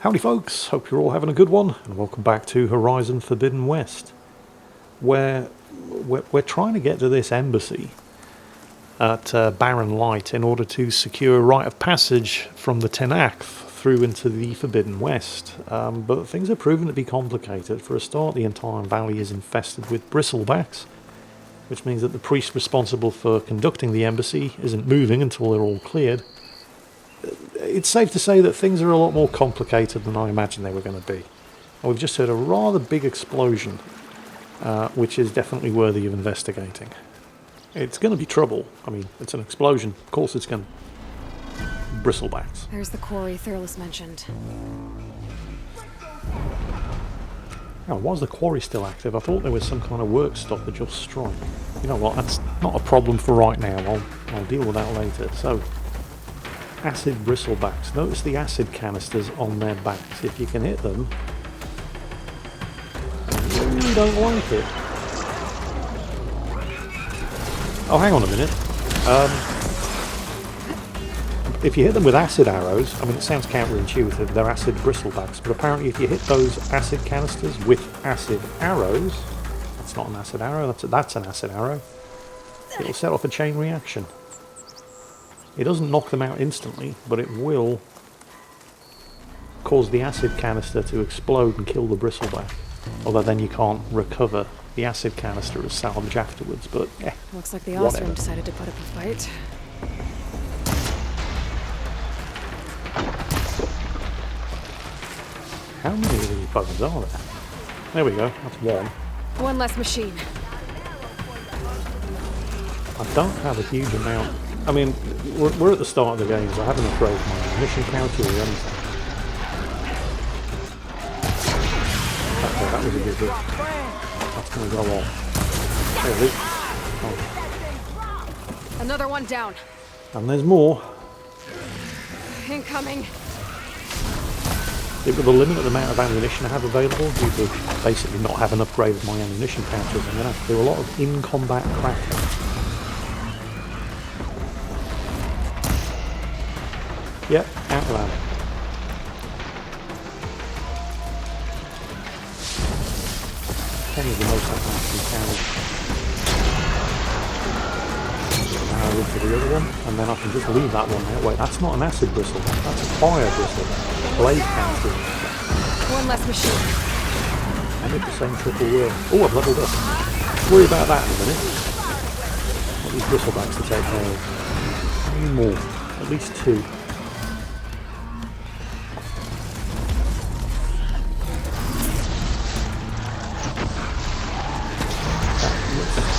Howdy folks, hope you're all having a good one, and welcome back to Horizon Forbidden West, where we're trying to get to this embassy at Barren Light in order to secure a rite of passage from the Tenakth through into the Forbidden West. But things are proving to be complicated. For a start, the entire valley is infested with bristlebacks, which means that the priest responsible for conducting the embassy isn't moving until they're all cleared. It's safe to say that things are a lot more complicated than I imagined they were going to be. And we've just heard a rather big explosion, which is definitely worthy of investigating. It's going to be trouble. I mean, it's an explosion. Of course it's going to... Bristlebacks. There's the quarry Thurles mentioned. Oh, why is the quarry still active? I thought there was some kind of work stoppage or strike. You know what, that's not a problem for right now. I'll deal with that later. So... acid bristlebacks. Notice the acid canisters on their backs. If you can hit them, you don't like it. Oh, hang on a minute. If you hit them with acid arrows, I mean, it sounds counterintuitive, they're acid bristlebacks, but apparently if you hit those acid canisters with acid arrows, that's not an acid arrow, that's an acid arrow, it'll set off a chain reaction. It doesn't knock them out instantly, but it will cause the acid canister to explode and kill the bristleback. Although then you can't recover the acid canister as salvage afterwards, but looks like the Osram decided to put up a fight. How many of these buggers are there? There we go, that's one. One less machine. I don't have a huge amount. I mean, we're at the start of the game, so I haven't upgraded my mission counter or anything. Okay, that was a good hit. That's going to go off. There it is. Oh. Another one down. And there's more. Incoming. It was a limited amount of ammunition I have available due to basically not having upgraded my ammunition counters. I'm going to have to do a lot of in-combat cracking. Yep, out of ammo. Penny's the most I can actually carry. Now into the other one, and then I can just leave that one there. Wait, that's not an acid bristle, that's a fire bristle. Blade counter. One less machine. I did the same triple whirl. Oh, I've leveled up. Worry about that in a minute. Got these bristlebacks to take care of. How many more? At least two.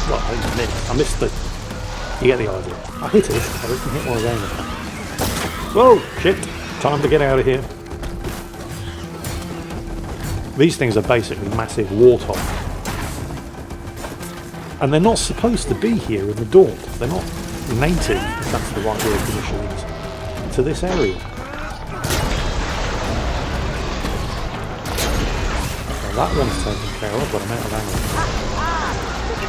Well, I missed the... You get the idea. I hit it, I didn't hit one again. Whoa! Shit! Time to get out of here. These things are basically massive warthogs. And they're not supposed to be here in the Daunt. They're not native, if that's the right word for to this area. Okay, that one's taken care of, but I'm out of ammo.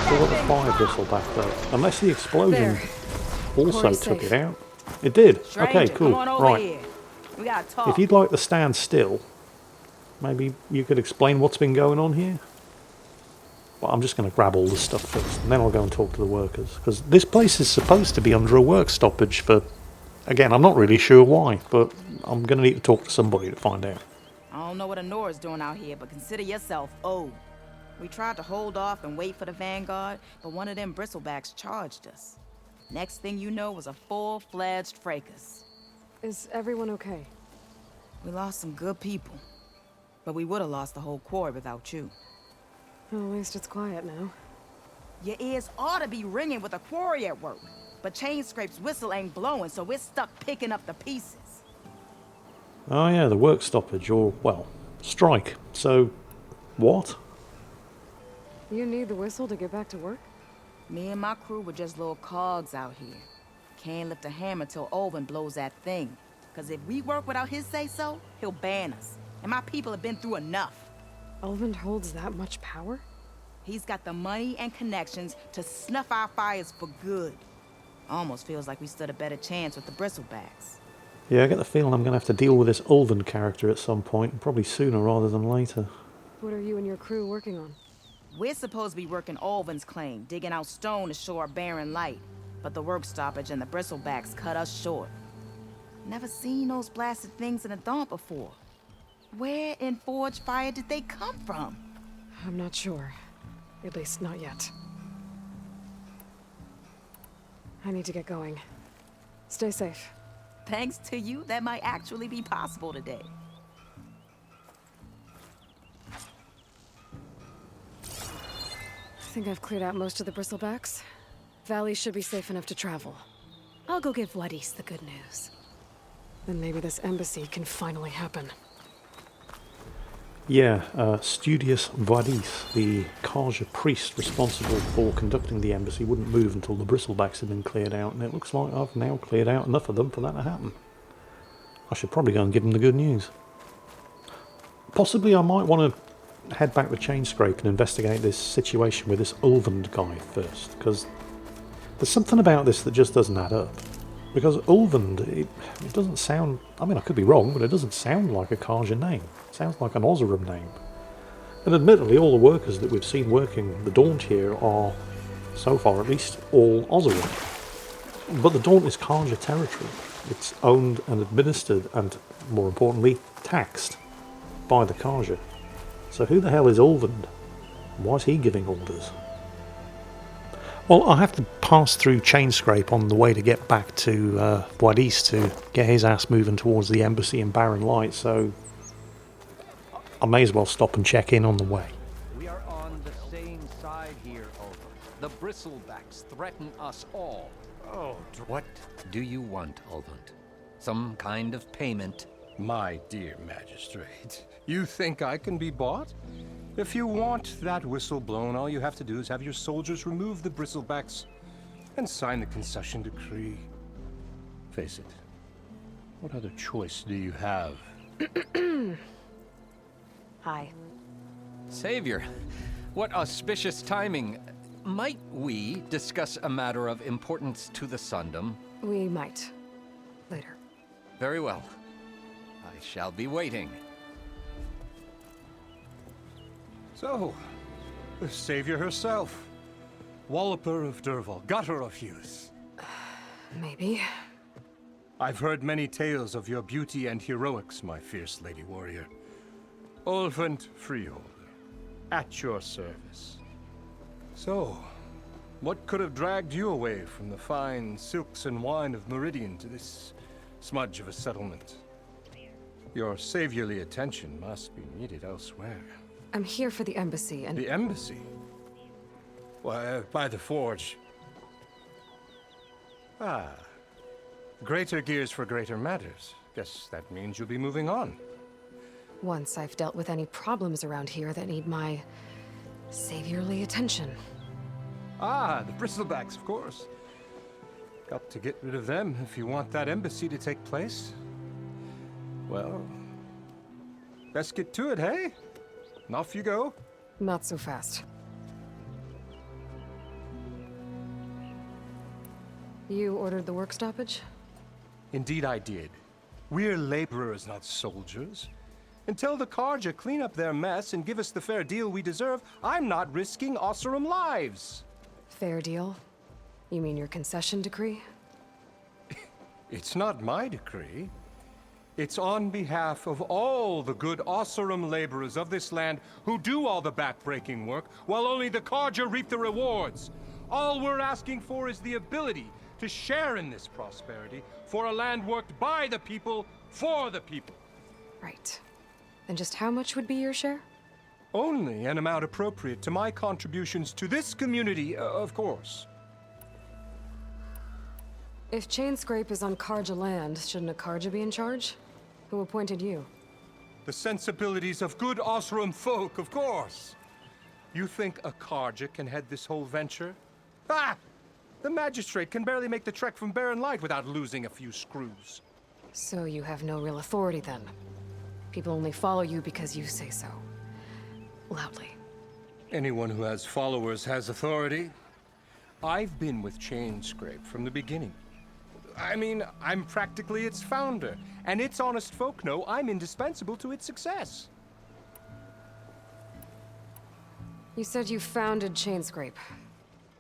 Still got the fire bristle back though. Unless the explosion also took it out. It did. Stranger, okay, cool. Right. Here. We gotta talk. If you'd like to stand still, maybe you could explain what's been going on here. Well, I'm just going to grab all this stuff first, and then I'll go and talk to the workers. Because this place is supposed to be under a work stoppage for... Again, I'm not really sure why, but I'm going to need to talk to somebody to find out. I don't know what Honora's doing out here, but consider yourself owed. We tried to hold off and wait for the Vanguard, but one of them bristlebacks charged us. Next thing you know was a full-fledged fracas. Is everyone okay? We lost some good people, but we would have lost the whole quarry without you. Well, at least it's quiet now. Your ears ought to be ringing with a quarry at work, but Chainscrape's whistle ain't blowing, so we're stuck picking up the pieces. Oh yeah, the work stoppage, or, well, strike. So, what? You need the whistle to get back to work? Me and my crew were just little cogs out here. Can't lift a hammer till Olvin blows that thing. Cause if we work without his say-so, he'll ban us. And my people have been through enough. Olvin holds that much power? He's got the money and connections to snuff our fires for good. Almost feels like we stood a better chance with the bristlebacks. Yeah, I get the feeling I'm going to have to deal with this Ulven character at some point, probably sooner rather than later. What are you and your crew working on? We're supposed to be working Alvin's claim, digging out stone to shore barren light. But the work stoppage and the bristlebacks cut us short. Never seen those blasted things in a Dawn before. Where in Forge Fire did they come from? I'm not sure. At least not yet. I need to get going. Stay safe. Thanks to you, that might actually be possible today. I think I've cleared out most of the bristlebacks. Valley should be safe enough to travel. I'll go give Wadis the good news. Then maybe this embassy can finally happen. Yeah, Studius Vadis, the Karja priest responsible for conducting the embassy, wouldn't move until the bristlebacks had been cleared out, and it looks like I've now cleared out enough of them for that to happen. I should probably go and give them the good news. Possibly I might want to head back to Chainscrape and investigate this situation with this Ulvend guy first, because there's something about this that just doesn't add up. Because Ulvend, it doesn't sound... I mean, I could be wrong, but it doesn't sound like a Karja name. It sounds like an Oseram name. And admittedly, all the workers that we've seen working the Daunt here are, so far at least, all Oseram. But the Daunt is Karja territory. It's owned and administered, and, more importantly, taxed by the Karja. So who the hell is Ulvend? Why is he giving orders? Well, I'll have to pass through Chainscrape on the way to get back to Wadis to get his ass moving towards the embassy in Barren Light, so I may as well stop and check in on the way. We are on the same side here, Over. The bristlebacks threaten us all. Oh, What do you want, Ulvund? Some kind of payment? my dear magistrate, you think I can be bought? If you want that whistle blown, all you have to do is have your soldiers remove the bristlebacks and sign the concession decree. Face it, what other choice do you have? Hi. Savior, what auspicious timing. Might we discuss a matter of importance to the Sundom? We might. Later. Very well. I shall be waiting. So, the savior herself, Walloper of Derval, gutter of youth. Maybe. I've heard many tales of your beauty and heroics, my fierce lady warrior. Ulvund Freeholder, at your service. So, what could have dragged you away from the fine silks and wine of Meridian to this smudge of a settlement? Your saviorly attention must be needed elsewhere. I'm here for the embassy and... The embassy? Why, by the forge. Ah. Greater gears for greater matters. Guess that means you'll be moving on. Once I've dealt with any problems around here that need my saviorly attention. Ah, the bristlebacks, of course. Got to get rid of them if you want that embassy to take place. Well, best get to it, hey? And off you go. Not so fast. You ordered the work stoppage? Indeed I did. We're laborers, not soldiers. Until the Karja clean up their mess and give us the fair deal we deserve, I'm not risking Oseram lives. Fair deal? You mean your concession decree? It's not my decree. It's on behalf of all the good Oseram laborers of this land who do all the backbreaking work, while only the Karja reap the rewards. All we're asking for is the ability to share in this prosperity for a land worked by the people, for the people. Right. And just how much would be your share? Only an amount appropriate to my contributions to this community, of course. If Chainscrape is on Karja land, shouldn't a Karja be in charge? Who appointed you? The sensibilities of good Oseram folk, of course. You think a Karja can head this whole venture? Ah! The magistrate can barely make the trek from Barren Light without losing a few screws. So you have no real authority then? People only follow you because you say so. Loudly. Anyone who has followers has authority. I've been with Chainscrape from the beginning. I mean, I'm practically its founder, and its honest folk know I'm indispensable to its success. You said you founded Chainscrape.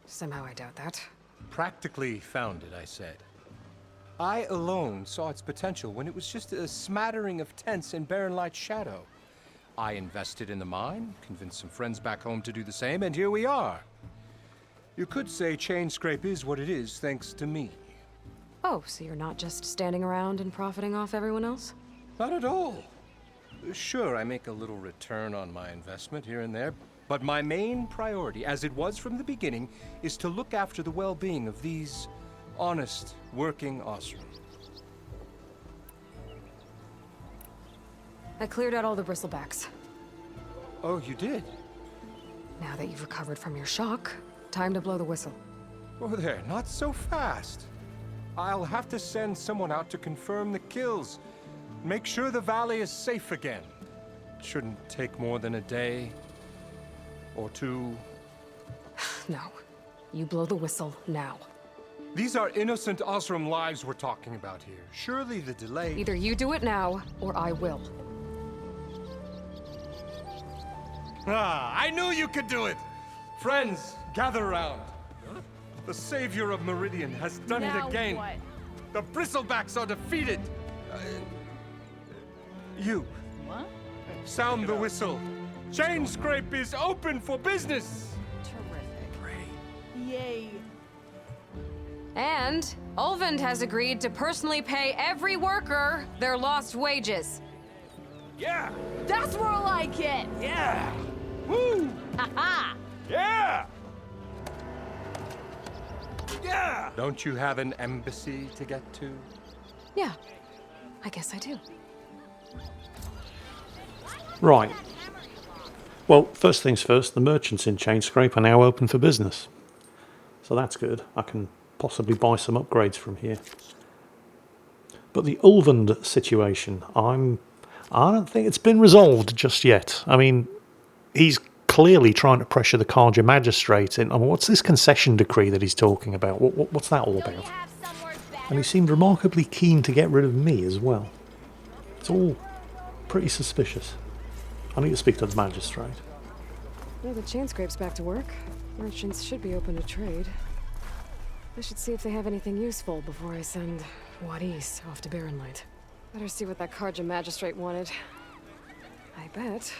Somehow I doubt that. Practically founded, I said. I alone saw its potential when it was just a smattering of tents in Barren Light's shadow. I invested in the mine, convinced some friends back home to do the same, and here we are. You could say Chainscrape is what it is thanks to me. Oh, so you're not just standing around and profiting off everyone else? Not at all. Sure, I make a little return on my investment here and there, but my main priority, as it was from the beginning, is to look after the well-being of these honest, working Osram. I cleared out all the bristlebacks. Oh, you did? Now that you've recovered from your shock, time to blow the whistle. Oh, there, not so fast. I'll have to send someone out to confirm the kills. Make sure the valley is safe again. Shouldn't take more than a day or two. No. You blow the whistle now. These are innocent Osram lives we're talking about here. Surely the delay... Either you do it now, or I will. Ah, I knew you could do it! Friends, gather around. The savior of Meridian has done it again. What? The bristlebacks are defeated. You, What? sound the whistle. Chainscrape is open for business. Terrific. Yay. And Ulvund has agreed to personally pay every worker their lost wages. Yeah! That's more like it. Yeah! Woo! Ha Yeah! Yeah! Don't you have an embassy to get to? Yeah, I guess I do. Right. Well, first things first, the merchants in Chainscrape are now open for business. So that's good. I can possibly buy some upgrades from here. But the Ulvund situation, I don't think it's been resolved just yet. I mean, he's clearly trying to pressure the Carja magistrate in. I mean, what's this concession decree that he's talking about? What's that all about? And he seemed remarkably keen to get rid of me as well. It's all pretty suspicious. I need to speak to the magistrate. Well, the Chainscrape's back to work. Merchants should be open to trade. I should see if they have anything useful before I send Wadis off to Barren Light. Better see what that Carja magistrate wanted. I bet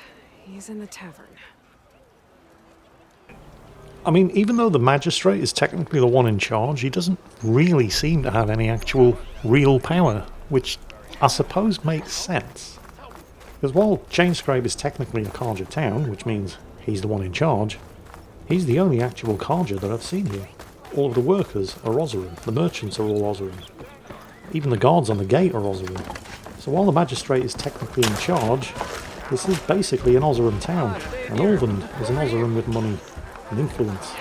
he's in the tavern. I mean, even though the magistrate is technically the one in charge, he doesn't really seem to have any actual real power, which I suppose makes sense. Because while Chainscrape is technically a Carja town, which means he's the one in charge, he's the only actual Carja that I've seen here. All of the workers are Osram, the merchants are all Osram. Even the guards on the gate are Osram. So while the magistrate is technically in charge, this is basically an Osram town, and Ulvund is an Osram with money and influence.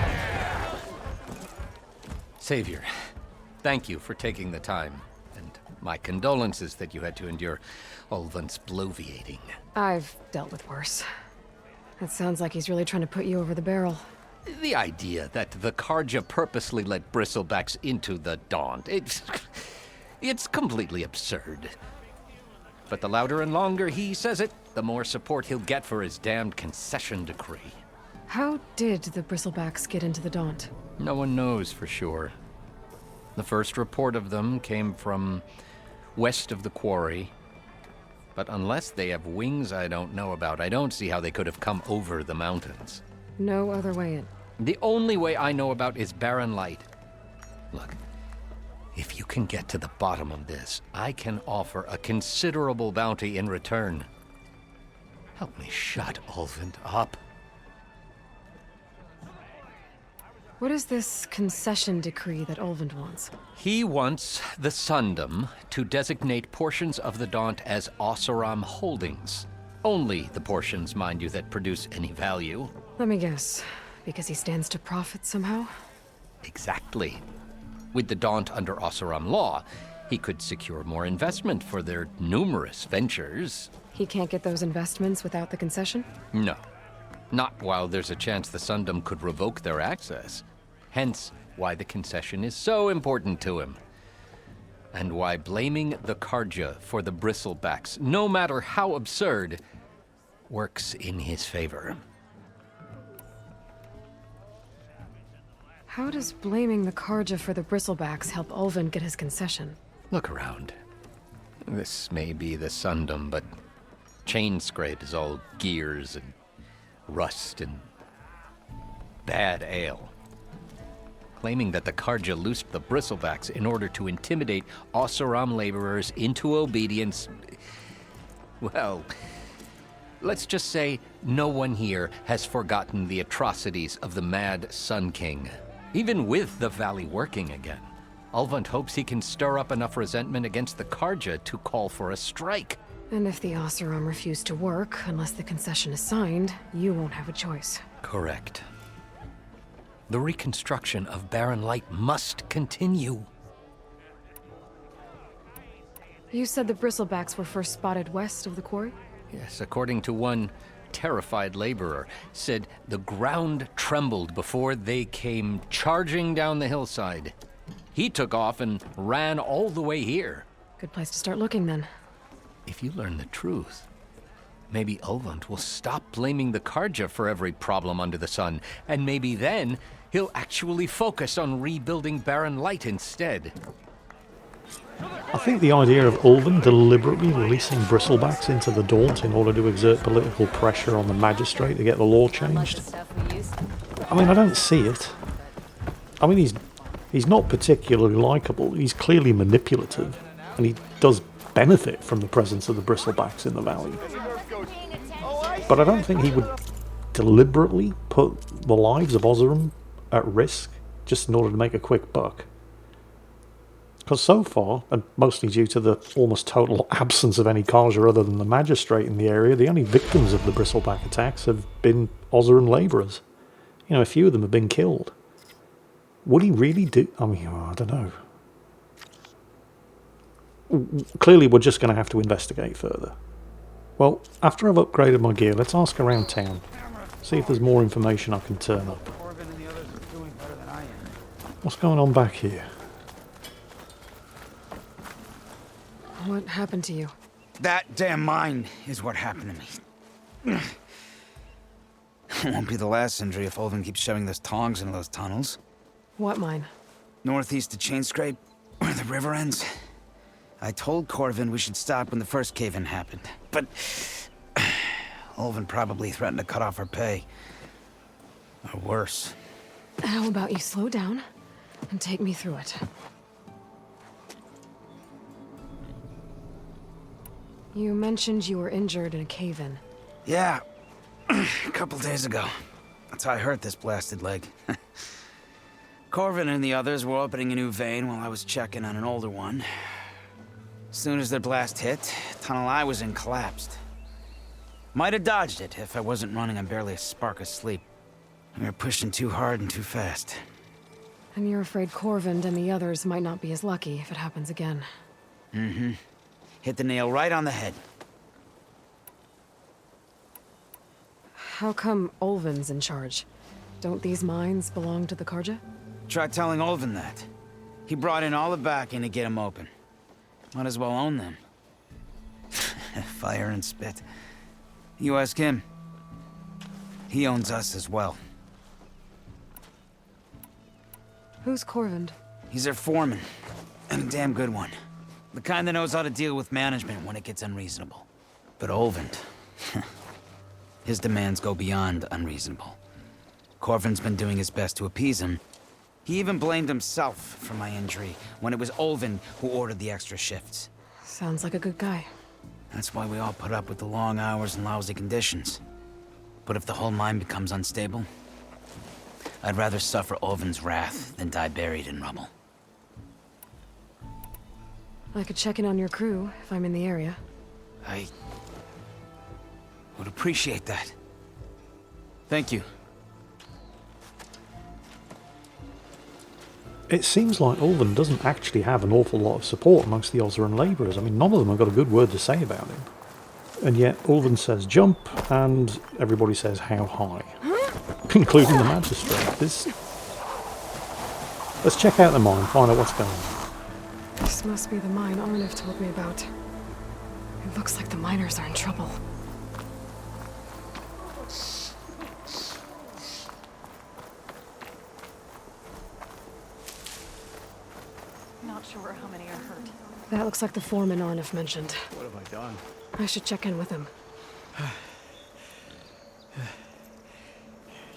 Savior, thank you for taking the time, and my condolences that you had to endure Ulvund's bloviating. I've dealt with worse. That sounds like he's really trying to put you over the barrel. The idea that the Carja purposely let bristlebacks into the Daunt, it's completely absurd. But the louder and longer he says it, the more support he'll get for his damned concession decree. How did the bristlebacks get into the Daunt? No one knows for sure. The first report of them came from west of the quarry. But unless they have wings I don't know about, I don't see how they could have come over the mountains. No other way in. The only way I know about is Barren Light. Look, if you can get to the bottom of this, I can offer a considerable bounty in return. Help me shut Ulvund up. What is this concession decree that Ulvund wants? He wants the Sundom to designate portions of the Daunt as Osram holdings. Only the portions, mind you, that produce any value. Let me guess. Because he stands to profit somehow? Exactly. With the Daunt under Osram law, he could secure more investment for their numerous ventures. He can't get those investments without the concession? No. Not while there's a chance the Sundom could revoke their access. Hence, why the concession is so important to him. and why blaming the Karja for the bristlebacks, no matter how absurd, works in his favor. How does blaming the Karja for the bristlebacks help Ulvin get his concession? Look around. This may be the Sundom, but Chainscrape is all gears and rust and bad ale. Claiming that the Karja loosed the bristlebacks in order to intimidate Oseram laborers into obedience. Well, let's just say no one here has forgotten the atrocities of the Mad Sun King. Even with the valley working again, Ulvund hopes he can stir up enough resentment against the Karja to call for a strike. And if the Oseram refuse to work, unless the concession is signed, you won't have a choice. Correct. The reconstruction of Barren Light must continue. You said the bristlebacks were first spotted west of the quarry? Yes, according to one terrified laborer, said the ground trembled before they came charging down the hillside. He took off and ran all the way here. Good place to start looking, then. If you learn the truth, maybe Ulvund will stop blaming the Karja for every problem under the sun, and maybe then he'll actually focus on rebuilding Barren Light instead. I think the idea of Ulvin deliberately releasing bristlebacks into the Daunt in order to exert political pressure on the magistrate to get the law changed. I mean, I don't see it. I mean, he's not particularly likable. He's clearly manipulative, and he does benefit from the presence of the bristlebacks in the valley. But I don't think he would deliberately put the lives of Oseram at risk just in order to make a quick buck. Because so far, and mostly due to the almost total absence of any Karja other than the magistrate in the area, the only victims of the bristleback attacks have been Oseram labourers. You know, a few of them have been killed. Would he really do... I mean, I don't know. Clearly, we're just going to have to investigate further. Well, after I've upgraded my gear, let's ask around town. See if there's more information I can turn up. What's going on back here? What happened to you? That damn mine is what happened to me. It won't be the last injury if Ulvin keeps shoving those tongs into those tunnels. What mine? Northeast of Chainscrape, where the river ends. I told Corvin we should stop when the first cave-in happened, but Ulvin probably threatened to cut off our pay. Or worse. How about you slow down and take me through it? You mentioned you were injured in a cave-in. Yeah, a couple days ago. That's how I hurt this blasted leg. Corvin and the others were opening a new vein while I was checking on an older one. As soon as their blast hit, the tunnel I was in collapsed. Might have dodged it if I wasn't running on barely a spark of sleep. We were pushing too hard and too fast. And you're afraid Corvin and the others might not be as lucky if it happens again. Mm-hmm. Hit the nail right on the head. How come Ulvin's in charge? Don't these mines belong to the Karja? Try telling Ulvin that. He brought in all the backing to get them open. Might as well own them. Fire and spit. You ask him. He owns us as well. Who's Corvin? He's their foreman. And a damn good one. The kind that knows how to deal with management when it gets unreasonable. But Ulvin... his demands go beyond unreasonable. Corvin's been doing his best to appease him. He even blamed himself for my injury when it was Ulvin who ordered the extra shifts. Sounds like a good guy. That's why we all put up with the long hours and lousy conditions. But if the whole mine becomes unstable, I'd rather suffer Ulvin's wrath than die buried in rubble. I could check in on your crew if I'm in the area. I would appreciate that. Thank you. It seems like Ulvin doesn't actually have an awful lot of support amongst the Oseram labourers. I mean, none of them have got a good word to say about him. And yet Ulvin says jump, and everybody says how high. Including the magistrate. Let's check out the mine, find out what's going on. This must be the mine Arnav told me about. It looks like the miners are in trouble. Not sure how many are hurt. That looks like the foreman Arnav mentioned. What have I done? I should check in with him.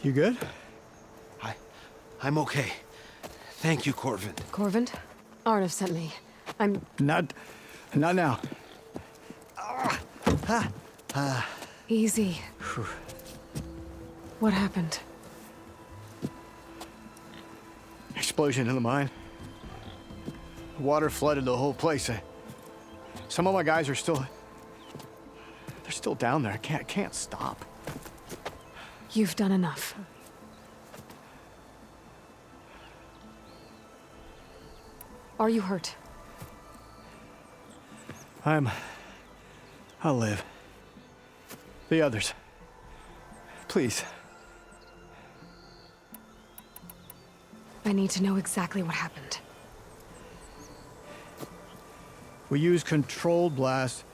You good? I'm okay. Thank you, Corvin. Corvin? Arnav sent me. Not now. Easy. What happened? Explosion in the mine. Water flooded the whole place. Some of my guys are still... They're still down there. I can't stop. You've done enough. Are you hurt? I'll live. The others. Please. I need to know exactly what happened. We used controlled blast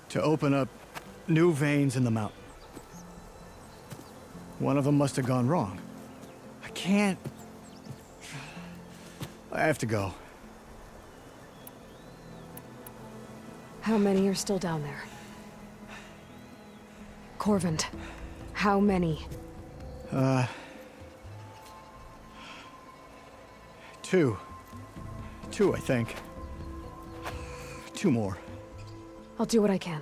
to open up new veins in the mountain. One of them must have gone wrong. I have to go. How many are still down there? Corvin, how many? Two. Two, I think. Two more. I'll do what I can.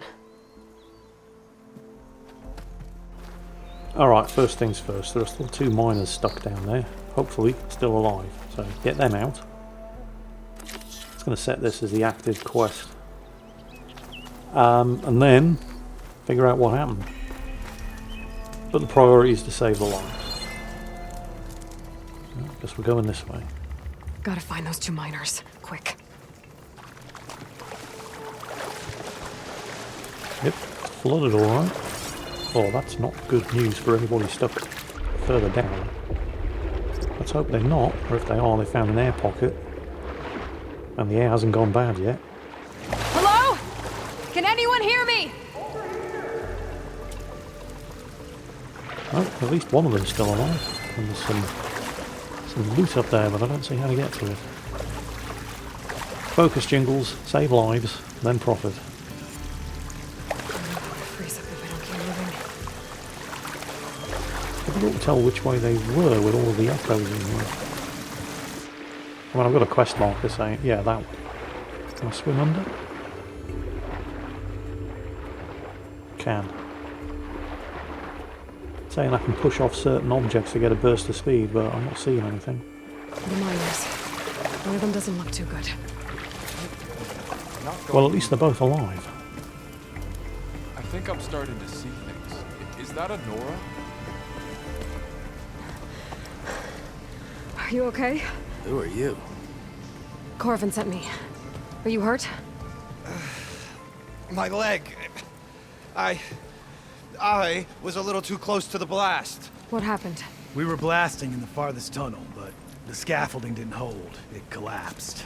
Alright, first things first. There are still 2 miners stuck down there. Hopefully still alive. So get them out. It's going to set this as the active quest. And then figure out what happened. But the priority is to save the lives. I guess we're going this way. Gotta find those 2 miners. Quick. Yep, it's flooded alright. Oh, that's not good news for anybody stuck further down. Let's hope they're not, or if they are, they found an air pocket. And the air hasn't gone bad yet. Hello? Can anyone hear me? Oh, at least one of them's still alive. And there's some loot up there, but I don't see how to get to it. Focus, Jingles. Save lives, then profit. Freeze up if I don't keep moving. I couldn't tell which way they were with all of the echoes in there. I mean, I've got a quest marker saying, yeah, that way. Can I swim under? Can. Saying I can push off certain objects to get a burst of speed, but I'm not seeing anything. The miners. One of them doesn't look too good. Well, at least they're both alive. I think I'm starting to see things. Is that a Nora? Are you okay? Who are you? Corvin sent me. Are you hurt? My leg. I was a little too close to the blast. What happened? We were blasting in the farthest tunnel, but the scaffolding didn't hold. It collapsed.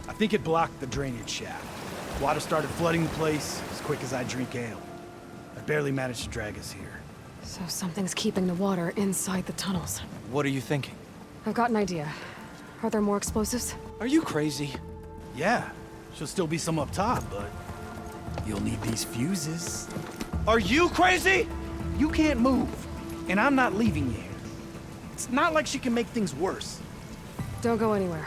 I think it blocked the drainage shaft. Water started flooding the place as quick as I drink ale. I barely managed to drag us here. So something's keeping the water inside the tunnels. What are you thinking? I've got an idea. Are there more explosives? Are you crazy? Yeah, should still be some up top, but you'll need these fuses. Are you crazy? You can't move, and I'm not leaving you here. It's not like she can make things worse. Don't go anywhere.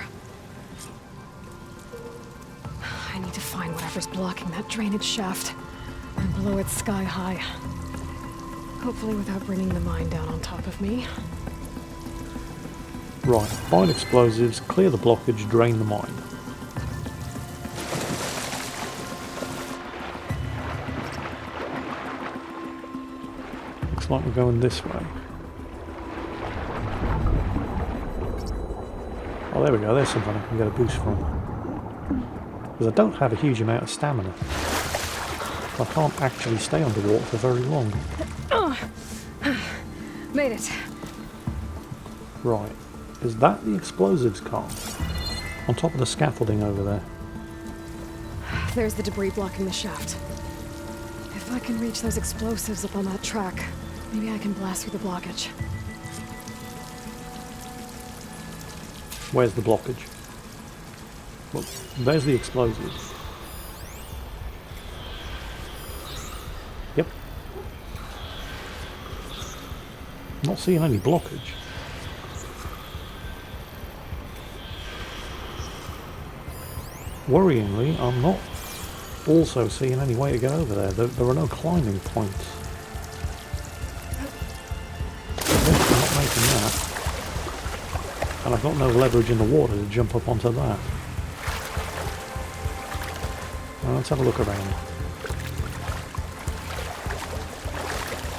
I need to find whatever's blocking that drainage shaft and blow it sky high. Hopefully without bringing the mine down on top of me. Right, find explosives, clear the blockage, drain the mine. Looks like we're going this way. Oh, there we go, there's something I can get a boost from. Because I don't have a huge amount of stamina. I can't actually stay underwater for very long. Made it. Right, is that the explosives car? On top of the scaffolding over there. There's the debris blocking the shaft. If I can reach those explosives up on that track, maybe I can blast through the blockage. Where's the blockage? Well, there's the explosives. Yep. Not seeing any blockage. Worryingly, I'm not also seeing any way to get over there. There are no climbing points. I'm not making that. And I've got no leverage in the water to jump up onto that. Well, let's have a look around.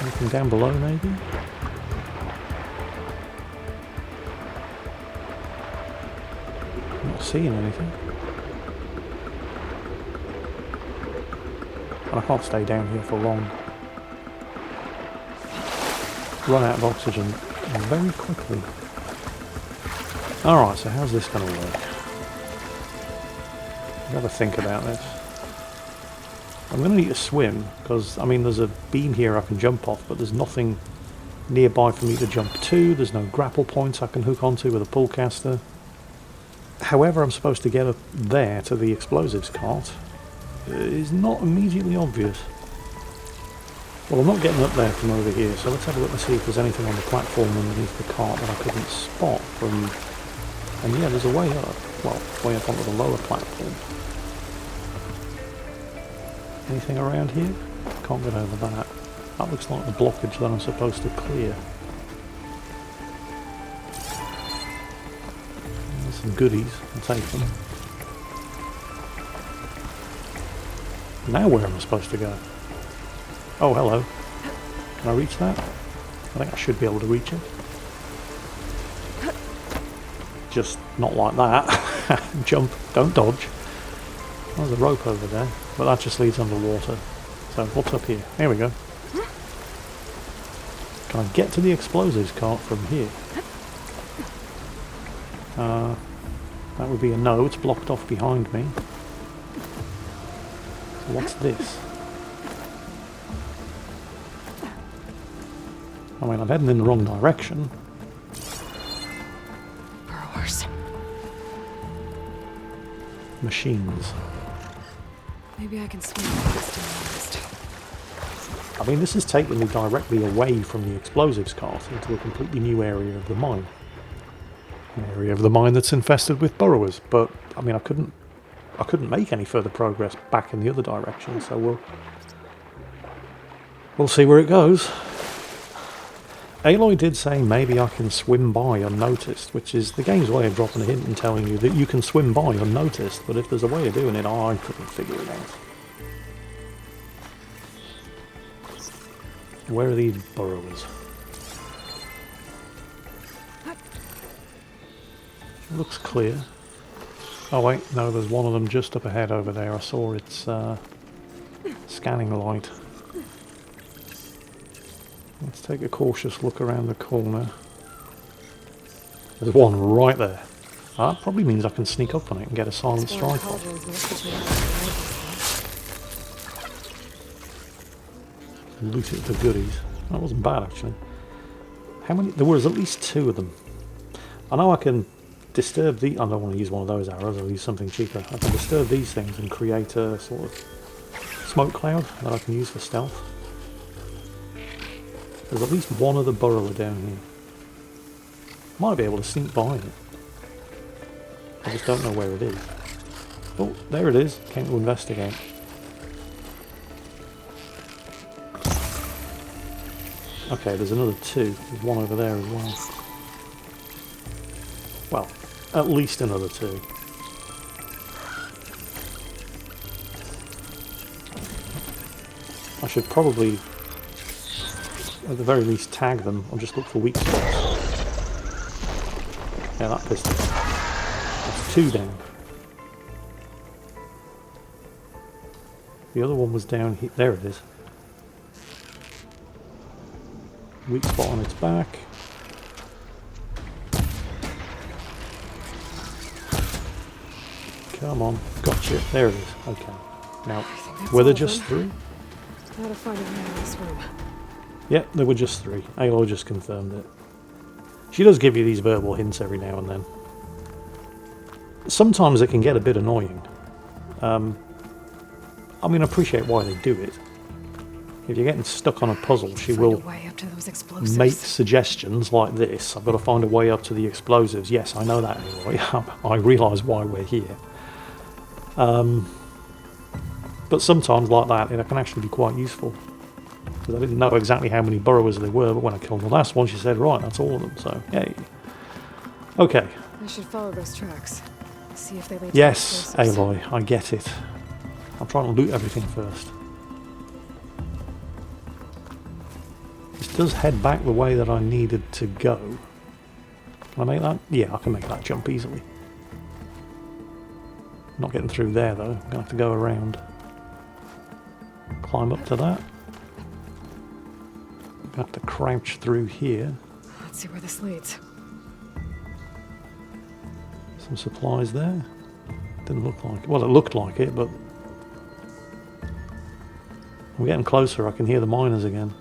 Anything down below, maybe? Not seeing anything. And I can't stay down here for long. Run out of oxygen very quickly. Alright, so how's this going to work? I've got to think about this. I'm going to need to swim, because, I mean, there's a beam here I can jump off, but there's nothing nearby for me to jump to. There's no grapple points I can hook onto with a pull caster. However I'm supposed to get up there to the explosives cart is not immediately obvious. Well, I'm not getting up there from over here, so let's have a look and see if there's anything on the platform underneath the cart that I couldn't spot from... And yeah, there's a way up. Well, way up onto the lower platform. Anything around here? Can't get over that. That looks like the blockage that I'm supposed to clear. There's some goodies. I'll take them. Now where am I supposed to go? Oh, hello. Can I reach that? I think I should be able to reach it. Just not like that. Jump, don't dodge. There's a rope over there, but that just leads underwater. So what's up here? Here we go. Can I get to the explosives cart from here? That would be a no. It's blocked off behind me. So what's this? I mean, I'm heading in the wrong direction. Burrowers. Machines. Maybe I can swim past him next. I mean, this is taking me directly away from the explosives cart into a completely new area of the mine. An area of the mine that's infested with burrowers, but I mean, I couldn't make any further progress back in the other direction, so we'll see where it goes. Aloy did say maybe I can swim by unnoticed, which is the game's way of dropping a hint and telling you that you can swim by unnoticed, but if there's a way of doing it, I couldn't figure it out. Where are these burrowers? It looks clear. Oh wait, no, there's one of them just up ahead over there. I saw its scanning light. Let's take a cautious look around the corner. There's one right there. That probably means I can sneak up on it and get a silent strike off. Loot it for goodies. That wasn't bad actually. How many? There was at least 2 of them. I know I can disturb the... I don't want to use one of those arrows, I'll use something cheaper. I can disturb these things and create a sort of smoke cloud that I can use for stealth. There's at least one other burrower down here. Might be able to sneak by it. I just don't know where it is. Oh, there it is. Came to investigate. Okay, there's another 2. There's one over there as well. Well, at least another 2. I should probably, at the very least, tag them or just look for weak spots. Yeah, that pistol. That's 2 down. The other one was down here. There it is. Weak spot on its back. Come on. Gotcha. There it is. Okay. Now, think that's were all there of just them. 3? How to find a way out of this room. Yep, there were just 3. Aloy just confirmed it. She does give you these verbal hints every now and then. Sometimes it can get a bit annoying. I mean, I appreciate why they do it. If you're getting stuck on a puzzle, she will Find a way up to those explosives. make suggestions like this. I've got to find a way up to the explosives. Yes, I know that anyway. I realise why we're here. But sometimes like that, it can actually be quite useful. Because I didn't know exactly how many burrowers there were, but when I killed the last one, she said, right, that's all of them. So, yay. Okay. I should follow those tracks. See if they lead to Yes, explosives. Aloy, I get it. I'm trying to loot everything first. This does head back the way that I needed to go. Can I make that? Yeah, I can make that jump easily. Not getting through there though. I'm going to have to go around. Climb up to that. I'm going to have to crouch through here. Let's see where this leads. Some supplies there. Didn't look like it. Well, it looked like it, but I'm getting closer. I can hear the miners again.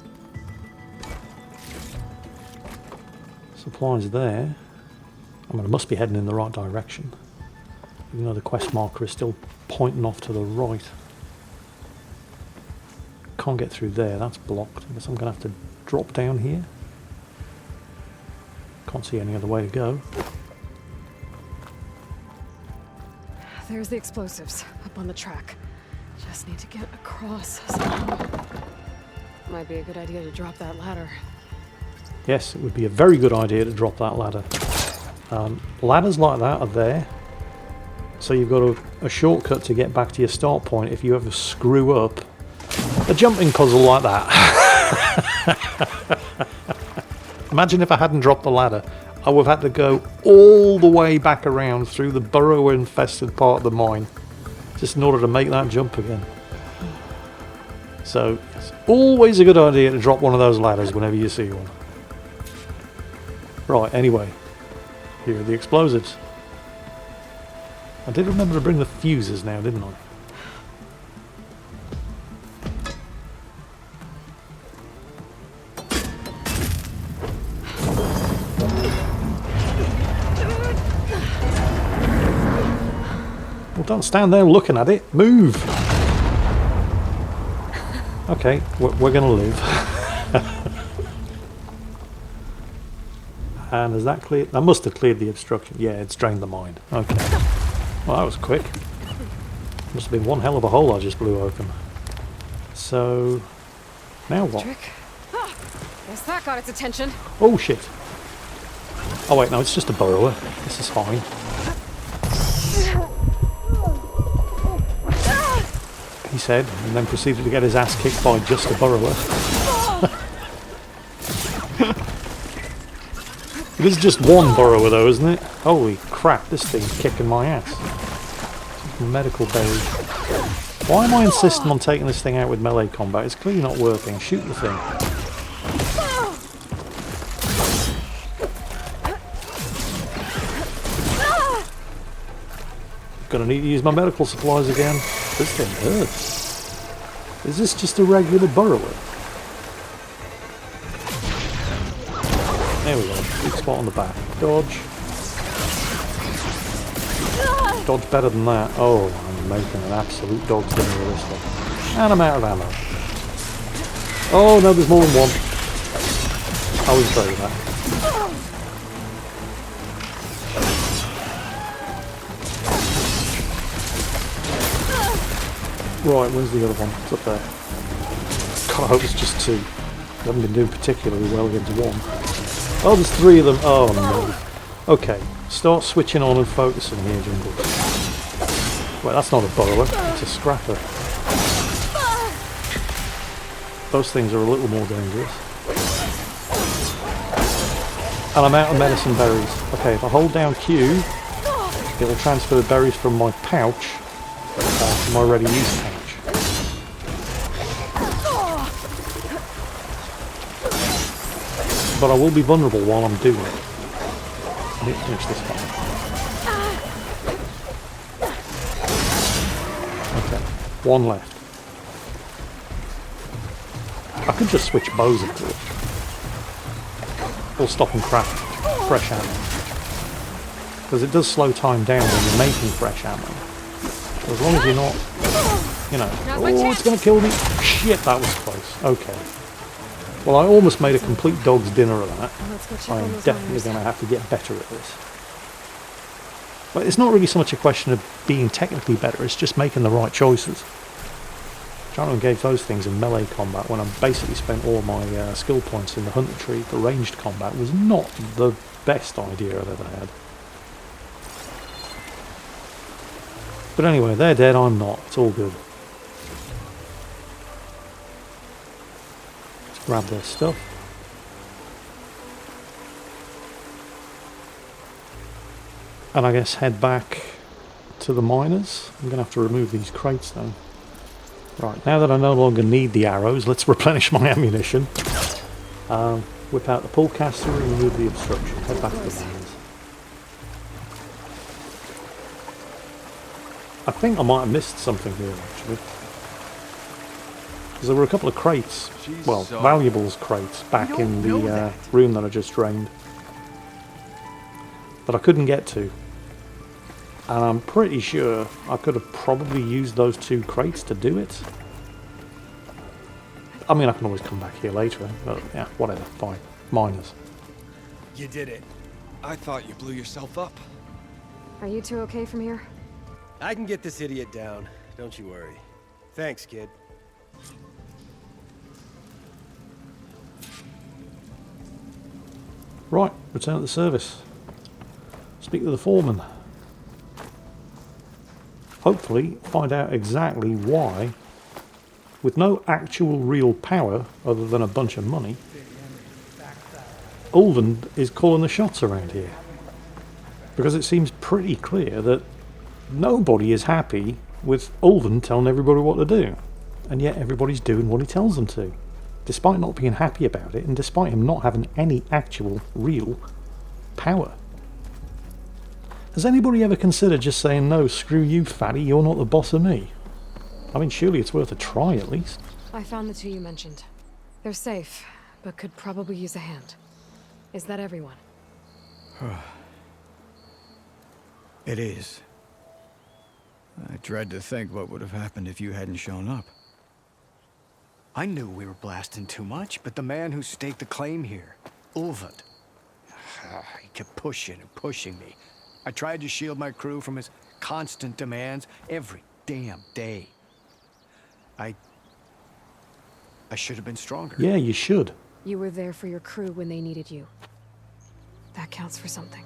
Supplies there. I mean, I must be heading in the right direction. Even though the quest marker is still pointing off to the right. Can't get through there. That's blocked. I guess I'm going to have to drop down here. Can't see any other way to go. There's the explosives up on the track. Just need to get across somehow. Might be a good idea to drop that ladder. Yes, it would be a very good idea to drop that ladder. Ladders like that are there. So you've got a shortcut to get back to your start point if you ever screw up a jumping puzzle like that. Imagine if I hadn't dropped the ladder. I would have had to go all the way back around through the burrow-infested part of the mine just in order to make that jump again. So, it's always a good idea to drop one of those ladders whenever you see one. Right, anyway. Here are the explosives. I did remember to bring the fuses now, didn't I? Well, don't stand there looking at it. Move! Okay, we're going to live. And has that cleared? That must have cleared the obstruction. Yeah, it's drained the mine. Okay. Well, that was quick. Must have been one hell of a hole I just blew open. So, now what? Trick. Ah, guess that got its attention. Oh shit. Oh wait, no, it's just a burrower. This is fine. He said, and then proceeded to get his ass kicked by just a burrower. It is just one burrower though, isn't it? Holy crap, this thing's kicking my ass. Medical berry. Why am I insisting on taking this thing out with melee combat? It's clearly not working. Shoot the thing. Gonna need to use my medical supplies again. This thing hurts. Is this just a regular burrower? There we go. Big spot on the back. Dodge. Dodge better than that. Oh, I'm making an absolute dog's dinner with this one. And I'm out of ammo. Oh no, there's more than one. I was afraid of that. Right, where's the other one? It's up there. God, I hope it's just 2. I haven't been doing particularly well against 1. Oh, there's 3 of them. Oh no. Okay, start switching on and focusing here, Jingles. Well, that's not a burrower, it's a scrapper. Those things are a little more dangerous. And I'm out of medicine berries. Okay, if I hold down Q, it'll transfer the berries from my pouch to my ready use pouch. But I will be vulnerable while I'm doing it. I need to finish this fight. One left. I could just switch bows, of course. Or stop and craft fresh ammo. Because it does slow time down when you're making fresh ammo. So as long as you're not, you know... Oh, it's going to kill me! Shit, that was close. Okay. Well, I almost made a complete dog's dinner of that. I'm definitely going to have to get better at this. But it's not really so much a question of being technically better, it's just making the right choices. Trying to engage those things in melee combat when I basically spent all my skill points in the hunter tree for ranged combat was not the best idea I've ever had. But anyway, they're dead, I'm not. It's all good. Let's grab their stuff. And I guess head back to the miners. I'm going to have to remove these crates though. Right, now that I no longer need the arrows, let's replenish my ammunition. Whip out the pull caster and remove the obstruction. Head back to the miners. I think I might have missed something here actually. Because there were a couple of crates, well, valuables crates back in the room that I just drained. That I couldn't get to. And I'm pretty sure I could have probably used those 2 crates to do it. I mean, I can always come back here later, but yeah, whatever, fine. Miners. You did it. I thought you blew yourself up. Are you two okay from here? I can get this idiot down. Don't you worry. Thanks, kid. Right, return to the service. Speak to the foreman. Hopefully find out exactly why, with no actual real power other than a bunch of money, Ulvund is calling the shots around here. Because it seems pretty clear that nobody is happy with Ulvund telling everybody what to do. And yet everybody's doing what he tells them to. Despite not being happy about it, and despite him not having any actual, real power. Has anybody ever considered just saying, no, screw you, fatty, you're not the boss of me? I mean, surely it's worth a try, at least. I found the 2 you mentioned. They're safe, but could probably use a hand. Is that everyone? It is. I dread to think what would have happened if you hadn't shown up. I knew we were blasting too much, but the man who staked the claim here, Ulvund, he kept pushing and pushing me. I tried to shield my crew from his constant demands every damn day. I should have been stronger. Yeah, you should. You were there for your crew when they needed you. That counts for something.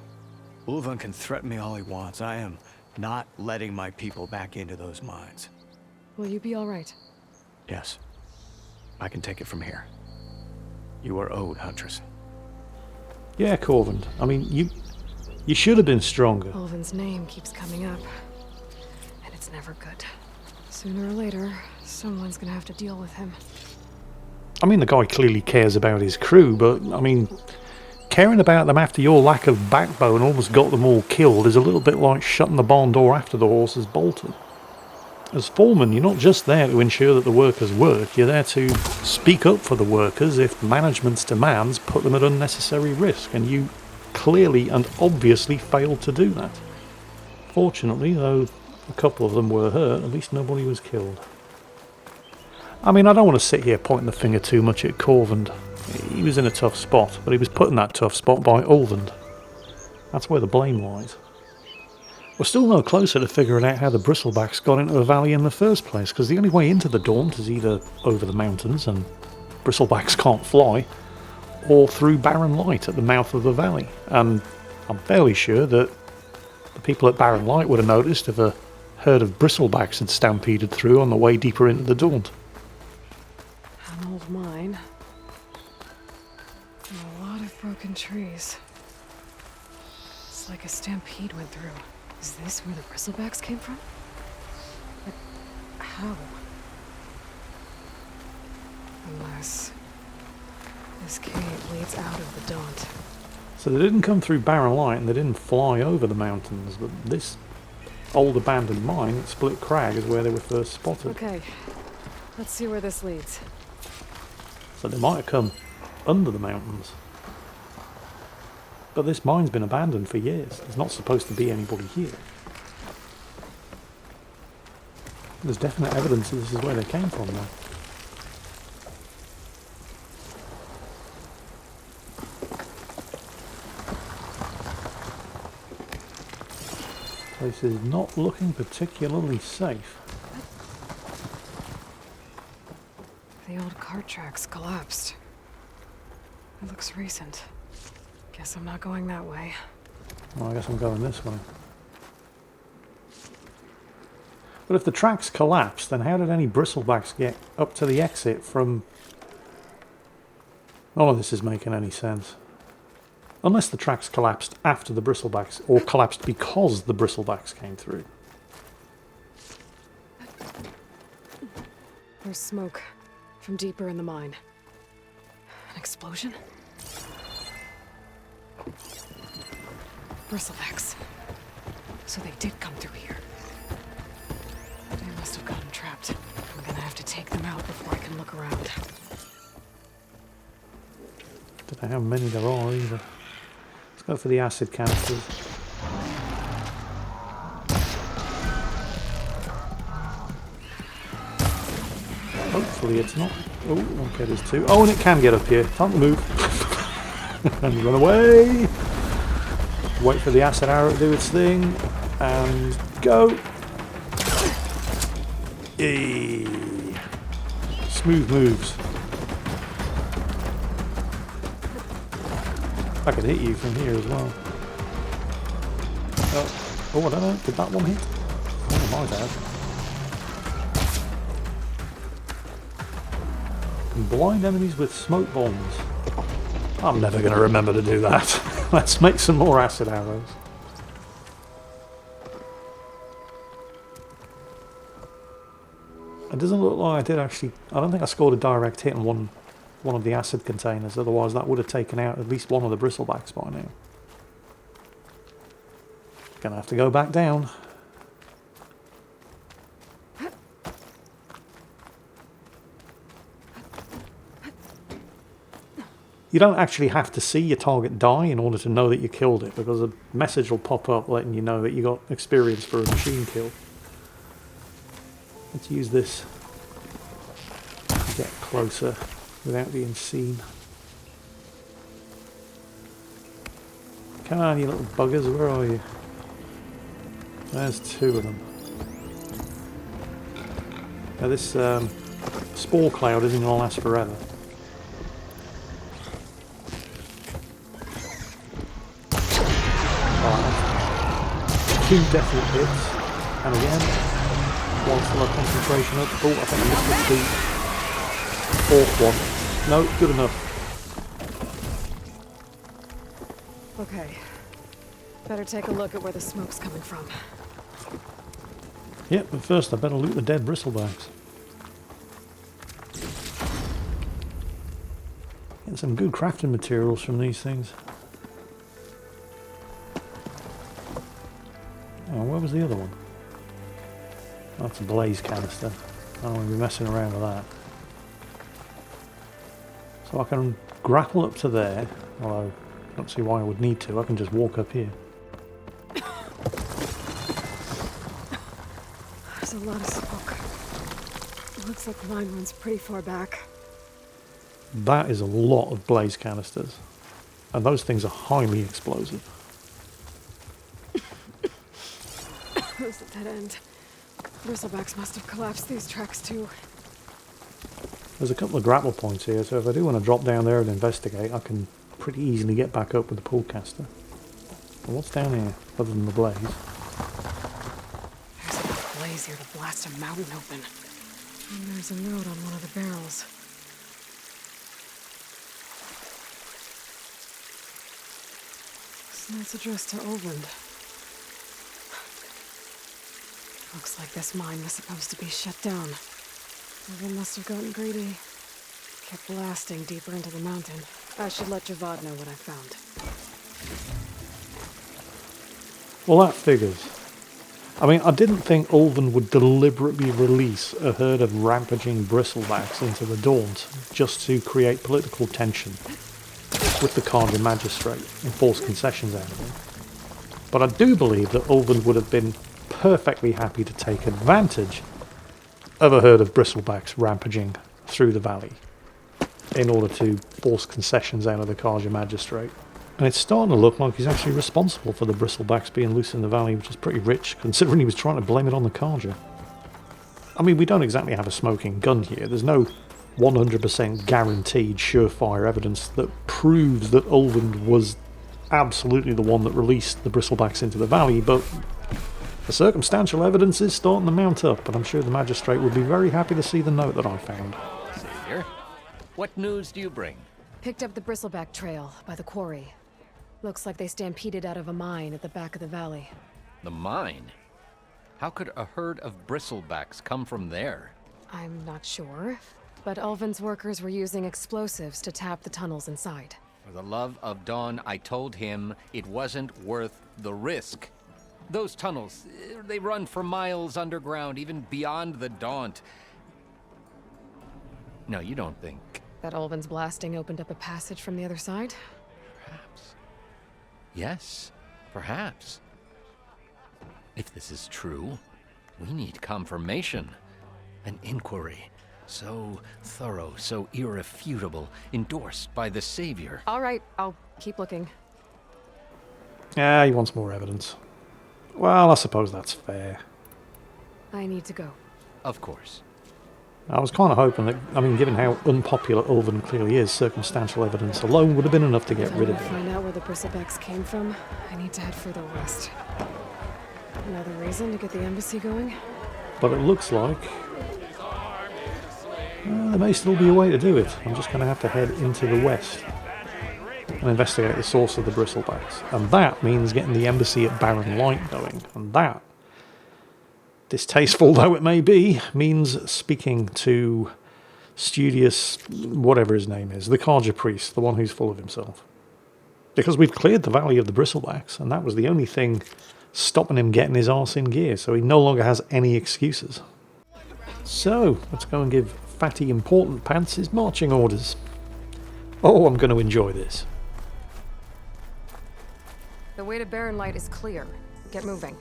Ulvund can threaten me all he wants. I am not letting my people back into those mines. Will you be all right? Yes. I can take it from here. You are owed, Huntress. Yeah, Corvin. I mean, you should have been stronger. Ulvund's name keeps coming up. And it's never good. Sooner or later, someone's gonna have to deal with him. I mean, the guy clearly cares about his crew, but, I mean, caring about them after your lack of backbone almost got them all killed is a little bit like shutting the barn door after the horse has bolted. As foreman, you're not just there to ensure that the workers work, you're there to speak up for the workers if management's demands put them at unnecessary risk, and you clearly and obviously failed to do that. Fortunately, though a couple of them were hurt, at least nobody was killed. I mean, I don't want to sit here pointing the finger too much at Corvin. He was in a tough spot, but he was put in that tough spot by Ulvund. That's where the blame lies. We're still no closer to figuring out how the bristlebacks got into the valley in the first place, because the only way into the Daunt is either over the mountains, and bristlebacks can't fly, or through barren light at the mouth of the valley. And I'm fairly sure that the people at Barren Light would have noticed if a herd of bristlebacks had stampeded through on the way deeper into the Daunt. An old mine. And a lot of broken trees. It's like a stampede went through. Is this where the bristlebacks came from? But how? Unless this cave leads out of the Daunt. So they didn't come through Barren Light and they didn't fly over the mountains, but this old abandoned mine at Split Crag is where they were first spotted. Okay, let's see where this leads. So they might have come under the mountains. But this mine's been abandoned for years. There's not supposed to be anybody here. There's definite evidence that this is where they came from now. This is not looking particularly safe. The old cart tracks collapsed. It looks recent. Guess I'm not going that way. Well, I guess I'm going this way. But if the tracks collapsed, then how did any bristlebacks get up to the exit from... None of this is making any sense. Unless the tracks collapsed after the bristlebacks, or collapsed because the bristlebacks came through. There's smoke from deeper in the mine. An explosion? Bristlebacks. So they did come through here. They must have got them trapped. I'm gonna have to take them out before I can look around. Don't know how many there are either. Let's go for the acid canisters. Hopefully it's not. Oh, okay, there's two. Oh, and it can get up here. Time to move. And run away. Wait for the acid arrow to do its thing. And go. Yay. Smooth moves. I can hit you from here as well. Oh, I don't know. Did that one hit? Oh, my bad. And blind enemies with smoke bombs. I'm never going to remember to do that. Let's make some more acid arrows. It doesn't look like I did actually... I don't think I scored a direct hit on one of the acid containers, otherwise that would have taken out at least one of the bristlebacks by now. Gonna have to go back down. You don't actually have to see your target die in order to know that you killed it, because a message will pop up letting you know that you got experience for a machine kill. Let's use this to get closer without being seen. Come on, you little buggers, where are you? There's two of them. Now this spore cloud isn't going to last forever. Two definite hits, and again, one full of concentration up. Oh, I think I missed the fourth one. No, good enough. Okay. Better take a look at where the smoke's coming from. Yep, but first I better loot the dead bristlebacks. Getting some good crafting materials from these things. Oh, where was the other one? That's a blaze canister. I don't want to be messing around with that. So I can grapple up to there, although I don't see why I would need to. I can just walk up here. There's a lot of smoke. It looks like the mine runs pretty far back. That is a lot of blaze canisters. And those things are highly explosive. There's a dead end. Bristlebacks must have collapsed these tracks too. There's a couple of grapple points here, so if I do want to drop down there and investigate, I can pretty easily get back up with the pull caster. But what's down here, other than the blaze? There's enough blaze here to blast a mountain open. And there's a note on one of the barrels. This note's addressed to Oland. Looks like this mine was supposed to be shut down. Oland must have gotten greedy. Kept blasting deeper into the mountain. I should let Javad know what I found. Well, that figures. I mean, I didn't think Ulven would deliberately release a herd of rampaging bristlebacks into the Daunt just to create political tension with the Carja magistrate and force concessions out of him. But I do believe that Ulven would have been perfectly happy to take advantage of a herd of bristlebacks rampaging through the valley in order to force concessions out of the Carja magistrate. And it's starting to look like he's actually responsible for the bristlebacks being loose in the valley, which is pretty rich, considering he was trying to blame it on the Carja. I mean, we don't exactly have a smoking gun here. There's no 100% guaranteed surefire evidence that proves that Ulven was absolutely the one that released the bristlebacks into the valley, but the circumstantial evidence is starting to mount up, and I'm sure the magistrate would be very happy to see the note that I found. Savior, what news do you bring? Picked up the bristleback trail by the quarry. Looks like they stampeded out of a mine at the back of the valley. The mine? How could a herd of bristlebacks come from there? I'm not sure, but Ulven's workers were using explosives to tap the tunnels inside. For the love of Dawn, I told him it wasn't worth the risk. Those tunnels, they run for miles underground, even beyond the Daunt. No, you don't think... That Ulven's blasting opened up a passage from the other side? Perhaps. Yes, perhaps. If this is true, we need confirmation. An inquiry. So thorough, so irrefutable, endorsed by the Savior. All right, I'll keep looking. Yeah, he wants more evidence. Well, I suppose that's fair. I need to go. Of course. I was kind of hoping that, I mean, given how unpopular Ulven clearly is, circumstantial evidence alone would have been enough to get rid of If I him. find out where the bristlebacks came from, I need to head further west. Another reason to get the embassy going? But it looks like there may still be a way to do it. I'm just going to have to head into the west and investigate the source of the bristlebacks. And that means getting the embassy at Barren Light going. And that, distasteful though it may be, means speaking to studious, whatever his name is, the Carja priest, the one who's full of himself. Because we've cleared the valley of the bristlebacks, and that was the only thing stopping him getting his arse in gear, so he no longer has any excuses. So, let's go and give Fatty Important Pants his marching orders. Oh, I'm going to enjoy this. The way to Barren Light is clear. Get moving.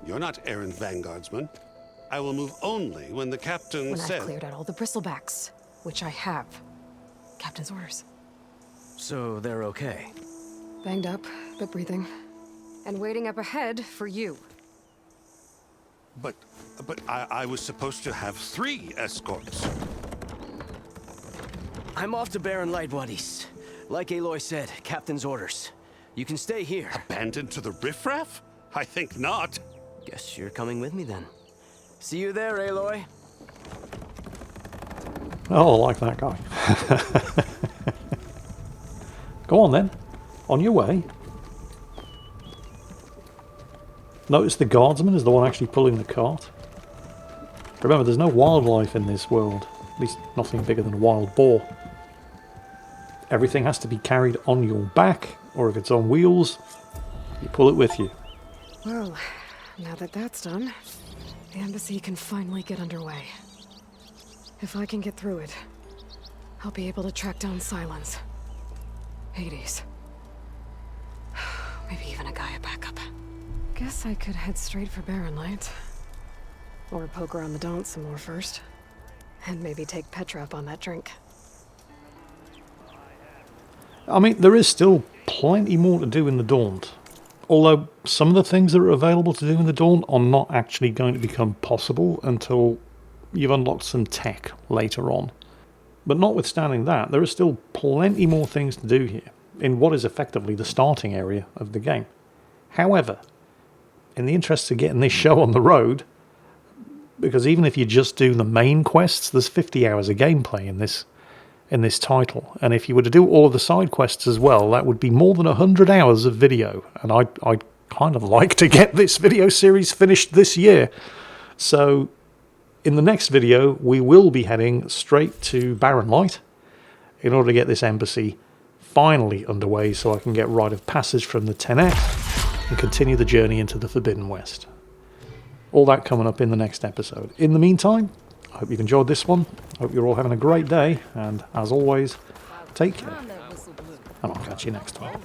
You're not errand vanguardsman. I will move only when the captain When says... I've cleared out all the bristlebacks, which I have. Captain's orders. So they're okay? Banged up, but breathing. And waiting up ahead for you. But I was supposed to have 3 escorts. I'm off to Barren Light, Wadis. Like Aloy said, captain's orders. You can stay here. Abandoned to the riffraff? I think not. Guess you're coming with me then. See you there, Aloy. Oh, I like that guy. Go on then. On your way. Notice the guardsman is the one actually pulling the cart. Remember, there's no wildlife in this world. At least nothing bigger than a wild boar. Everything has to be carried on your back, or if it's on wheels, you pull it with you. Well, now that that's done, the embassy can finally get underway. If I can get through it, I'll be able to track down Silence. Hades. Maybe even a Gaia backup. Guess I could head straight for Barren Light. Or poke around the Daunt some more first. And maybe take Petra up on that drink. I mean, there is still plenty more to do in the Daunt. Although some of the things that are available to do in the Daunt are not actually going to become possible until you've unlocked some tech later on. But notwithstanding that, there are still plenty more things to do here, in what is effectively the starting area of the game. However, in the interest of getting this show on the road, because even if you just do the main quests, there's 50 hours of gameplay in this title, and if you were to do all of the side quests as well, that would be more than 100 hours of video, and I'd kind of like to get this video series finished this year. So in the next video, we will be heading straight to Barren Light in order to get this embassy finally underway so I can get rite of passage from the 10X and continue the journey into the Forbidden West. All that coming up in the next episode. In the meantime, I hope you've enjoyed this one. I hope you're all having a great day, and as always, take care, and I'll catch you next time.